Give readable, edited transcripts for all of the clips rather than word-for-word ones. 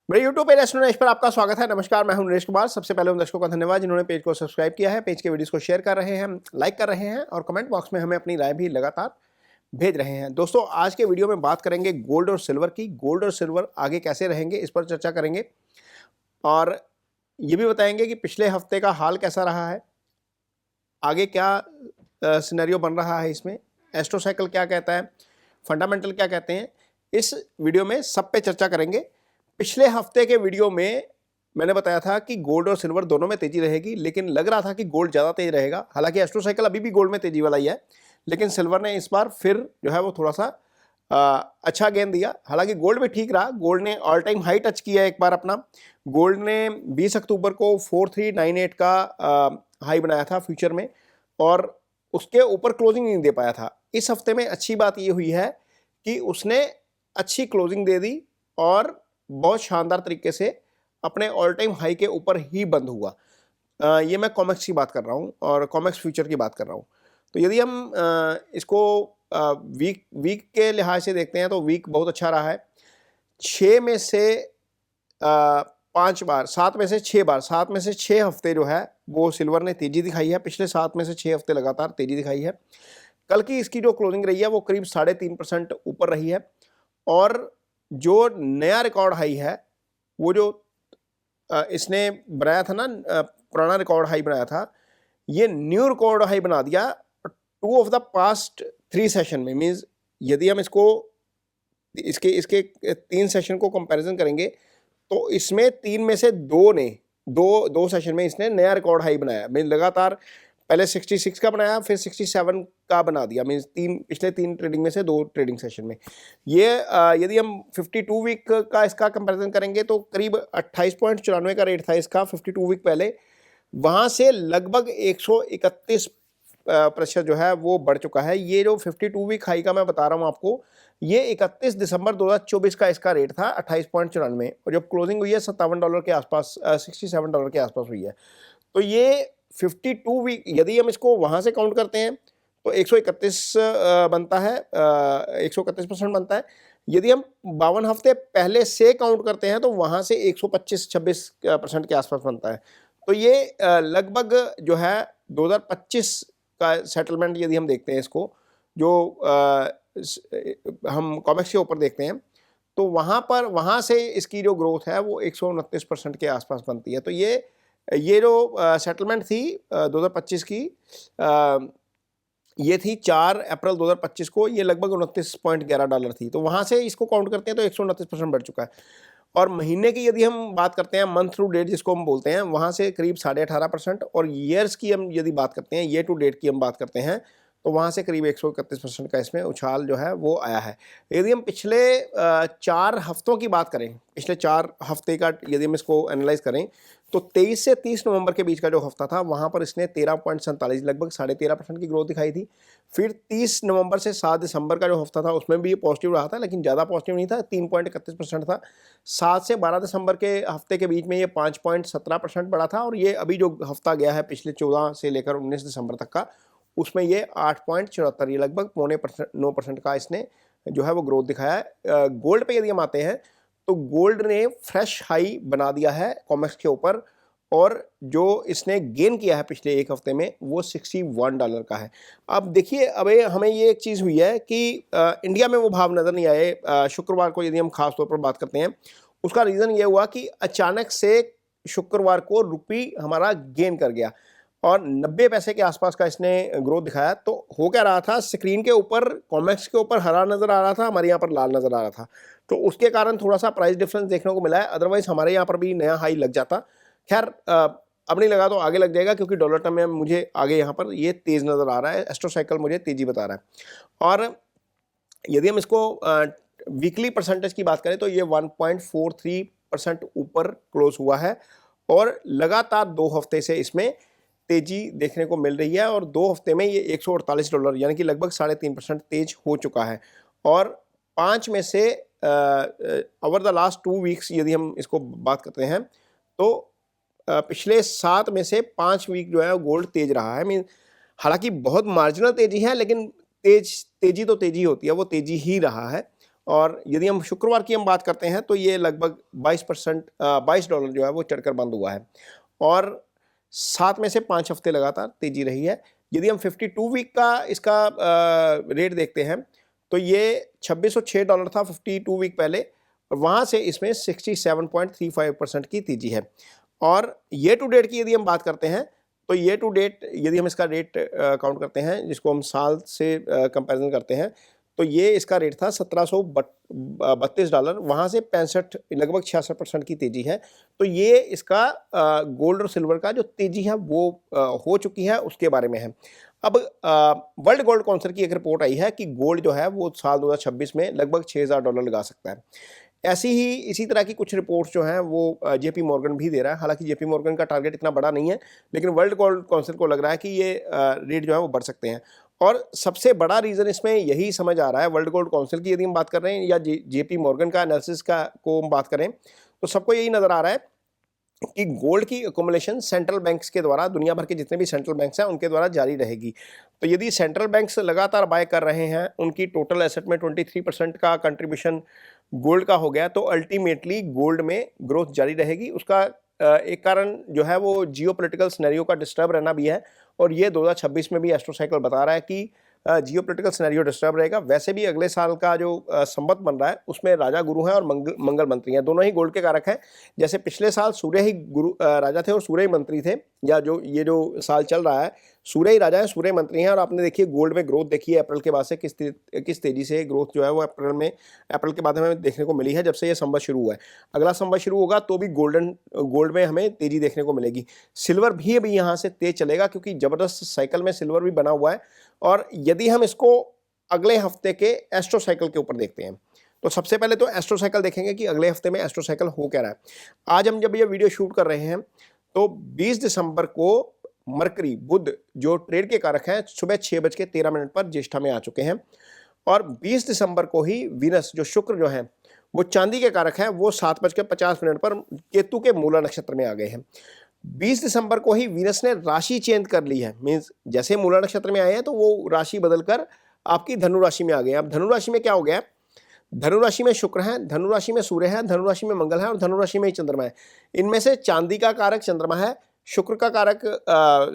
मेरे YouTube page Naresh पर आपका स्वागत है। नमस्कार, मैं हूं नरेश कुमार। सबसे पहले उन दर्शकों का धन्यवाद जिन्होंने पेज को सब्सक्राइब किया है, पेज के वीडियोस को शेयर कर रहे हैं, लाइक कर रहे हैं और कमेंट बॉक्स में हमें अपनी राय भी लगातार भेज रहे हैं। दोस्तों, आज के वीडियो में बात करेंगे गोल्ड और सिल्वर की। गोल्ड और सिल्वर आगे कैसे रहेंगे, इस पर चर्चा करेंगे और ये भी बताएंगे कि पिछले हफ्ते का हाल कैसा रहा है, आगे क्या सिनेरियो बन रहा है, इसमें एस्ट्रो साइकिल क्या कहता है, फंडामेंटल क्या कहते हैं। इस वीडियो में सब पे चर्चा करेंगे। पिछले हफ्ते के वीडियो में मैंने बताया था कि गोल्ड और सिल्वर दोनों में तेजी रहेगी, लेकिन लग रहा था कि गोल्ड ज़्यादा तेज रहेगा। हालांकि एस्ट्रो साइकिल अभी भी गोल्ड में तेजी वाला ही है, लेकिन सिल्वर ने इस बार फिर जो है वो थोड़ा सा अच्छा गेंद दिया। हालांकि गोल्ड भी ठीक रहा, गोल्ड ने ऑल टाइम हाई टच किया एक बार अपना। गोल्ड ने 20 अक्टूबर को 4398 का हाई बनाया था फ्यूचर में और उसके ऊपर क्लोजिंग नहीं दे पाया था। इस हफ्ते में अच्छी बात ये हुई है कि उसने अच्छी क्लोजिंग दे दी और बहुत शानदार तरीके से अपने ऑल टाइम हाई के ऊपर ही बंद हुआ। ये मैं कॉमेक्स की बात कर रहा हूँ और कॉमेक्स फ्यूचर की बात कर रहा हूँ। तो यदि हम इसको वीक के लिहाज से देखते हैं तो वीक बहुत अच्छा रहा है। 6 में से 5 बार, 7 में से 6 बार, 7 में से 6 हफ्ते जो है वो सिल्वर ने तेजी दिखाई है। पिछले 7 में से 6 हफ्ते लगातार तेजी दिखाई है। कल की इसकी जो क्लोजिंग रही है वो करीब 3.5% ऊपर रही है और जो नया रिकॉर्ड हाई है वो जो इसने बनाया था ना, पुराना रिकॉर्ड हाई बनाया था, ये न्यू रिकॉर्ड हाई बना दिया 2 ऑफ द पास्ट 3 सेशन में। मींस यदि हम इसके 3 सेशन को कंपैरिजन करेंगे तो इसमें 3 में से 2 ने दो सेशन में इसने नया रिकॉर्ड हाई बनाया। मीन लगातार पहले 66 का बनाया, फिर 67 का बना दिया। मीन्स पिछले 3 ट्रेडिंग में से 2 ट्रेडिंग सेशन में। ये यदि हम 52 वीक का इसका कंपैरिजन करेंगे तो करीब 28.94 का रेट था इसका 52 वीक पहले। वहाँ से लगभग 131% जो है वो बढ़ चुका है। ये जो 52 वीक हाई का मैं बता रहा हूँ आपको, ये 31 दिसंबर 2024 का इसका रेट था 28.94 और जब क्लोजिंग हुई है $57 के आसपास, $67 के आसपास हुई है। तो ये 52 वीक यदि हम इसको वहाँ से काउंट करते हैं तो 131 बनता है, 131% बनता है। यदि हम 52 हफ्ते पहले से काउंट करते हैं तो वहाँ से 125-26% के आसपास बनता है। तो ये लगभग जो है 2025 का सेटलमेंट यदि हम देखते हैं इसको, जो हम कॉमेक्स के ऊपर देखते हैं, तो वहाँ से इसकी जो ग्रोथ है वो 129% के आसपास बनती है। तो ये जो सेटलमेंट थी 2025 की, ये थी 4 अप्रैल 2025 को, ये लगभग $29.11 थी। तो वहाँ से इसको काउंट करते हैं तो 129% बढ़ चुका है। और महीने की यदि हम बात करते हैं, मंथ टू डेट जिसको हम बोलते हैं, वहाँ से करीब 18.5%। और ईयर्स की हम यदि बात करते हैं, ईयर टू डेट की हम बात करते हैं, तो वहाँ से करीब 131% का इसमें उछाल जो है वो आया है। यदि हम पिछले 4 हफ्तों की बात करें, पिछले 4 हफ्ते का यदि हम इसको एनालाइज करें तो 23 से 30 नवंबर के बीच का जो हफ्ता था वहाँ पर इसने 13.47 लगभग 13.5% की ग्रोथ दिखाई थी। फिर 30 नवंबर से 7 दिसंबर का जो हफ्ता था उसमें भी ये पॉजिटिव रहा था, लेकिन ज़्यादा पॉजिटिव नहीं था, 3.31% था। 7 से 12 दिसंबर के हफ्ते के बीच में ये 5.17% बढ़ा था और ये अभी जो हफ्ता गया है पिछले 14 से लेकर 19 दिसंबर तक का, उसमें ये 8.74, ये लगभग 9% का इसने जो है वो ग्रोथ दिखाया है। गोल्ड पे यदि हम आते हैं तो गोल्ड ने फ्रेश हाई बना दिया है कॉमेक्स के ऊपर और जो इसने गेन किया है पिछले एक हफ्ते में वो $61 का है। अब देखिए, अब हमें ये एक चीज़ हुई है कि इंडिया में वो भाव नज़र नहीं आए। शुक्रवार को यदि हम खास तौर पर बात करते हैं, उसका रीज़न ये हुआ कि अचानक से शुक्रवार को रुपी हमारा गेन कर गया और 90 पैसे के आसपास का इसने ग्रोथ दिखाया। तो हो क्या रहा था, स्क्रीन के ऊपर कॉमेक्स के ऊपर हरा नज़र आ रहा था, हमारे यहाँ पर लाल नज़र आ रहा था, तो उसके कारण थोड़ा सा प्राइस डिफरेंस देखने को मिला है। अदरवाइज हमारे यहाँ पर भी नया हाई लग जाता। खैर, अब नहीं लगा तो आगे लग जाएगा, क्योंकि डॉलर टर्म में मुझे आगे यहाँ पर ये तेज़ नज़र आ रहा है, एस्ट्रो साइकिल मुझे तेज़ी बता रहा है। और यदि हम इसको वीकली परसेंटेज की बात करें तो ये 1.43% ऊपर क्लोज हुआ है और लगातार 2 हफ्ते से इसमें तेजी देखने को मिल रही है और 2 हफ्ते में ये $148 यानी कि लगभग 3.5% तेज हो चुका है। और 5 में से ओवर द लास्ट 2 वीक्स यदि हम इसको बात करते हैं तो पिछले 7 में से 5 वीक जो है गोल्ड तेज रहा है। मीन हालांकि बहुत मार्जिनल तेजी है, लेकिन तेजी तो तेजी होती है, वो तेजी ही रहा है। और यदि हम शुक्रवार की हम बात करते हैं तो ये लगभग 22 डॉलर जो है वो चढ़कर बंद हुआ है और 7 में से 5 हफ्ते लगातार तेजी रही है। यदि हम 52 वीक का इसका रेट देखते हैं तो ये $2606 था 52 वीक पहले, और वहाँ से इसमें 67.35% की तेजी है। और ये टू डेट की यदि हम बात करते हैं तो ये टू डेट यदि हम इसका रेट काउंट करते हैं, जिसको हम साल से कंपैरिजन करते हैं, तो ये इसका रेट था $1732, वहाँ से 65 लगभग 66% की तेजी है। तो ये इसका गोल्ड और सिल्वर का जो तेजी है वो हो चुकी है, उसके बारे में है। अब वर्ल्ड गोल्ड काउंसिल की एक रिपोर्ट आई है कि गोल्ड जो है वो साल 2026 में लगभग $6000 लगा सकता है। ऐसी ही इसी तरह की कुछ रिपोर्ट्स जो हैं वो जेपी मॉर्गन भी दे रहा है। हालांकि जेपी मॉर्गन का टारगेट इतना बड़ा नहीं है, लेकिन वर्ल्ड गोल्ड काउंसिल को लग रहा है कि ये रेट जो है वो बढ़ सकते हैं। और सबसे बड़ा रीज़न इसमें यही समझ आ रहा है, वर्ल्ड गोल्ड काउंसिल की यदि हम बात कर रहे हैं या जेपी मॉर्गन का एनालिसिस का को हम बात करें, तो सबको यही नज़र आ रहा है कि गोल्ड की अकोमोलेशन सेंट्रल बैंक्स के द्वारा, दुनिया भर के जितने भी सेंट्रल बैंक्स हैं उनके द्वारा जारी रहेगी। तो यदि सेंट्रल बैंक्स लगातार बाय कर रहे हैं, उनकी टोटल एसेट में 23% का कंट्रीब्यूशन गोल्ड का हो गया, तो अल्टीमेटली गोल्ड में ग्रोथ जारी रहेगी। उसका एक कारण जो है वो जियोपॉलिटिकल सिनेरियो का डिस्टर्ब रहना भी है, और ये 2026 में भी एस्ट्रोसाइकिल बता रहा है कि जियोपॉलिटिकल सिनेरियो डिस्टर्ब रहेगा। वैसे भी अगले साल का जो संवत बन रहा है उसमें राजा गुरु हैं और मंगल मंत्री हैं, दोनों ही गोल्ड के कारक हैं। जैसे पिछले साल सूर्य ही गुरु राजा थे और सूर्य ही मंत्री थे, या जो ये जो साल चल रहा है सूर्य ही राजा है, सूर्य मंत्री हैं। और आपने देखिए गोल्ड में ग्रोथ देखी है अप्रैल के बाद से, किस तेजी से ग्रोथ जो है वो अप्रैल के बाद हमें देखने को मिली है, जब से ये संवत शुरू हुआ है। अगला संवत शुरू होगा तो भी गोल्ड में हमें तेजी देखने को मिलेगी। सिल्वर भी अभी यहाँ से तेज चलेगा, क्योंकि जबरदस्त साइकिल में सिल्वर भी बना हुआ है। और यदि हम इसको अगले हफ्ते के एस्ट्रो साइकिल के ऊपर देखते हैं, तो सबसे पहले तो एस्ट्रो साइकिल देखेंगे कि अगले हफ्ते में एस्ट्रो साइकिल हो क्या रहा है। आज हम जब ये वीडियो शूट कर रहे हैं तो 20 दिसंबर को मरकरी बुध जो ट्रेड के कारक हैं सुबह 6:13 पर ज्येष्ठा में आ चुके हैं, और 20 दिसंबर को ही वीनस जो शुक्र जो है वो चांदी के कारक हैं, वो 7:50 पर केतु के मूला नक्षत्र में आ गए हैं। 20 दिसंबर को ही वीनस ने राशि चेंज कर ली है, मीन्स जैसे मूला नक्षत्र में आए हैं तो वो राशि बदलकर आपकी धनु राशि में आ गए। अब धनु राशि में क्या हो गया, धनु राशि में शुक्र है, धनु राशि में सूर्य है, धनु राशि में मंगल है और धनु राशि में ही चंद्रमा है। इनमें से चांदी का कारक चंद्रमा है, शुक्र का कारक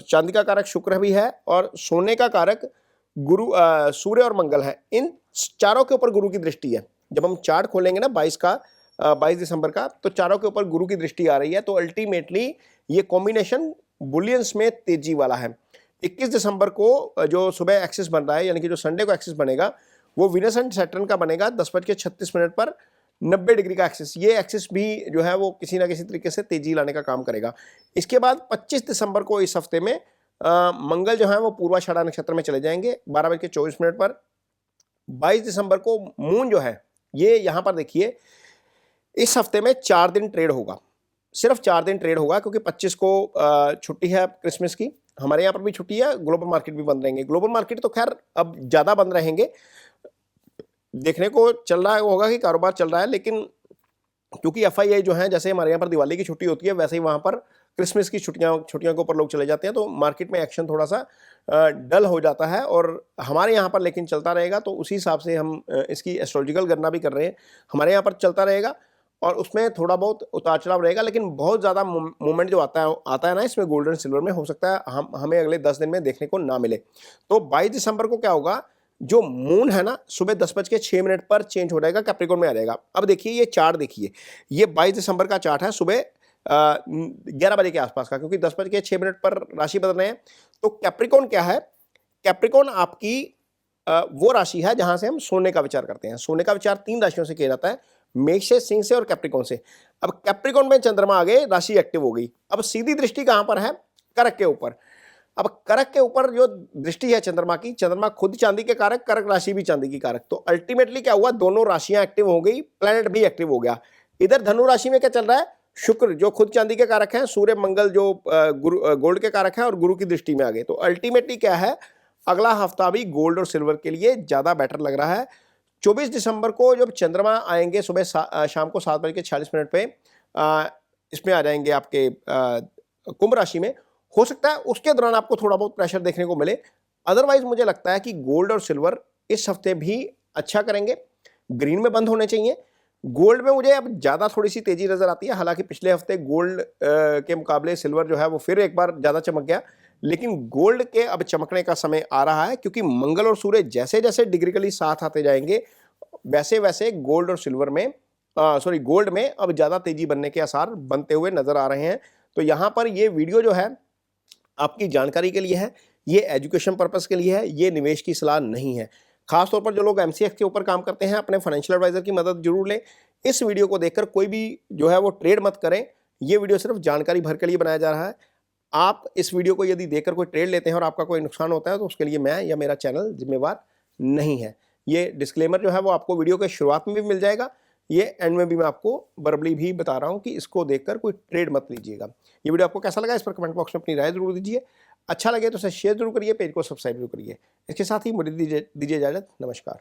चांदी का कारक शुक्र भी है, और सोने का कारक गुरु सूर्य और मंगल है। इन चारों के ऊपर गुरु की दृष्टि है। जब हम चार्ट खोलेंगे ना 22 दिसंबर का, तो चारों के ऊपर गुरु की दृष्टि आ रही है। तो अल्टीमेटली ये कॉम्बिनेशन बुलियंस में तेजी वाला है। 21 दिसंबर को जो सुबह एक्सिस बन रहा है, यानी कि जो संडे को एक्सिस बनेगा, वो वीनस एंड सैटर्न का बनेगा 10:36 पर 90 डिग्री का एक्सिस। ये एक्सिस भी जो है वो किसी ना किसी तरीके से तेजी लाने का काम करेगा। इसके बाद 25 दिसंबर को इस हफ्ते में मंगल जो है वो पूर्वाषाढ़ा नक्षत्र में चले जाएंगे 12:24 पर। 22 दिसंबर को मून जो है ये यहाँ पर देखिए, इस हफ्ते में 4 दिन ट्रेड होगा, सिर्फ 4 दिन ट्रेड होगा, क्योंकि 25 को छुट्टी है क्रिसमस की। हमारे यहाँ पर भी छुट्टी है, ग्लोबल मार्केट भी बंद रहेंगे। ग्लोबल मार्केट तो खैर अब ज़्यादा बंद रहेंगे, देखने को चल रहा होगा कि कारोबार चल रहा है, लेकिन क्योंकि FII जो है, जैसे हमारे यहाँ पर दिवाली की छुट्टी होती है, वैसे ही वहाँ पर क्रिसमस की छुट्टियों के ऊपर लोग चले जाते हैं, तो मार्केट में एक्शन थोड़ा सा डल हो जाता है। और हमारे यहाँ पर लेकिन चलता रहेगा, तो उसी हिसाब से हम इसकी एस्ट्रोलॉजिकल गणना भी कर रहे हैं। हमारे यहाँ पर चलता रहेगा और उसमें थोड़ा बहुत उतार चढ़ाव रहेगा, लेकिन बहुत ज़्यादा मूवमेंट जो आता है ना इसमें गोल्ड एंड सिल्वर में, हो सकता है हमें अगले 10 दिन में देखने को ना मिले। तो 22 दिसंबर को क्या होगा, जो मून है ना सुबह 10:06 पर चेंज हो जाएगा, कैप्रिकॉन में आ जाएगा। अब देखिए ये चार्ट देखिए, ये 22 दिसंबर का चार्ट है सुबह 11 बजे के आसपास का, क्योंकि 10:06 पर राशि बदल रहे हैं। तो कैप्रिकॉन क्या है, कैप्रिकॉन आपकी वो राशि है जहां से हम सोने का विचार करते हैं। सोने का विचार 3 राशियों से किया जाता है, मेष से, सिंह से और कैप्रिकॉन से। अब कैप्रिकॉन में चंद्रमा आ गए, राशि एक्टिव हो गई। अब सीधी दृष्टि कहां पर है, करक के ऊपर। अब करक के ऊपर जो दृष्टि है चंद्रमा की, चंद्रमा खुद चांदी के कारक, करक राशि भी चांदी की कारक। तो अल्टीमेटली क्या हुआ, दोनों राशियां एक्टिव हो गई, प्लैनेट भी एक्टिव हो गया। इधर धनु राशि में क्या चल रहा है, शुक्र जो खुद चांदी के कारक हैं, सूर्य मंगल जो गोल्ड के कारक हैं, और गुरु की दृष्टि में आ गए। तो अल्टीमेटली क्या है, अगला हफ्ता भी गोल्ड और सिल्वर के लिए ज्यादा बेटर लग रहा है। 24 दिसंबर को जब चंद्रमा आएंगे सुबह शाम को 7:40 पे, इसमें आ जाएंगे आपके कुंभ राशि में। हो सकता है उसके दौरान आपको थोड़ा बहुत प्रेशर देखने को मिले। अदरवाइज मुझे लगता है कि गोल्ड और सिल्वर इस हफ्ते भी अच्छा करेंगे। ग्रीन में बंद होने चाहिए। गोल्ड में मुझे अब ज़्यादा थोड़ी सी तेज़ी नज़र आती है, हालांकि पिछले हफ्ते गोल्ड के मुकाबले सिल्वर जो है वो फिर एक बार ज़्यादा चमक गया, लेकिन गोल्ड के अब चमकने का समय आ रहा है, क्योंकि मंगल और सूर्य जैसे जैसे डिग्रिकली साथ आते जाएंगे वैसे वैसे गोल्ड और सिल्वर में गोल्ड में अब ज़्यादा तेज़ी बनने के आसार बनते हुए नज़र आ रहे हैं। तो यहाँ पर ये वीडियो जो है आपकी जानकारी के लिए है, ये एजुकेशन पर्पस के लिए है, ये निवेश की सलाह नहीं है। खासतौर पर जो लोग एमसीएक्स के ऊपर काम करते हैं, अपने फाइनेंशियल एडवाइजर की मदद जरूर लें। इस वीडियो को देखकर कोई भी जो है वो ट्रेड मत करें, ये वीडियो सिर्फ जानकारी भर के लिए बनाया जा रहा है। आप इस वीडियो को यदि देखकर कोई ट्रेड लेते हैं और आपका कोई नुकसान होता है तो उसके लिए मैं या मेरा चैनल जिम्मेवार नहीं है। ये डिस्क्लेमर जो है वो आपको वीडियो के शुरुआत में भी मिल जाएगा, ये एंड में भी मैं आपको वर्बली भी बता रहा हूँ कि इसको देखकर कोई ट्रेड मत लीजिएगा। ये वीडियो आपको कैसा लगा इस पर कमेंट बॉक्स में अपनी राय जरूर दीजिए। अच्छा लगे तो इसे शेयर जरूर करिए, पेज को सब्सक्राइब जरूर करिए। इसके साथ ही मुझे दीजिए इजाजत। नमस्कार।